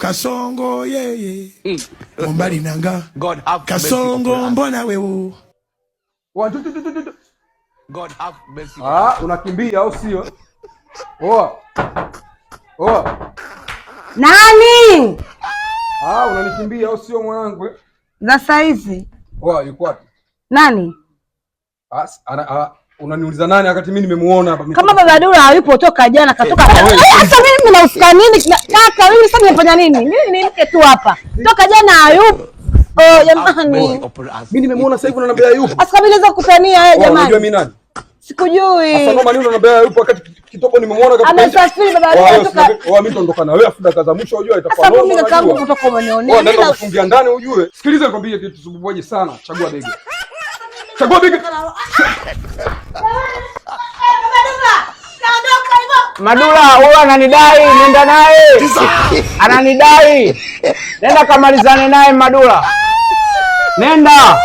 Kasongo yeye. Mbali nanga. God have Kasongo mbona wewe? God have mercy. Unakimbia au sio? Nani? Unanikimbia au sio mwanangu? Za saizi. Yuko wapi? Nani? Unaniuliza nani wakati mimi nimemuona hapa? Kama baba Dula hayupo toka jana katoka. Sasa mimi nahusika nini? Kaka mimi sasa nimefanya nini? Mimi ni mke tu hapa. Toka jana hayupo. Jamani. Mimi nimemuona sasa hivi unaniambia yupo. Asa mimi naweza kukutania jamani. Unajua mimi nani? Sikujui. Sasa noma nini unaniambia yupo wakati Kitoko nimemuona kabisa. Amesafiri baba Dula toka. Mimi tondoka na wewe afu dakika za mwisho unajua itakuwa noma. Sasa mimi kakaangu kutoka umenionea. Ndio kufungia ndani ujue. Sikiliza nikwambie kitu sububuaje sana. Chagua begi. Chagua begi. Madula huyu ananidai, nenda naye. Ananidai. Nenda kamalizane naye Madula. Nenda.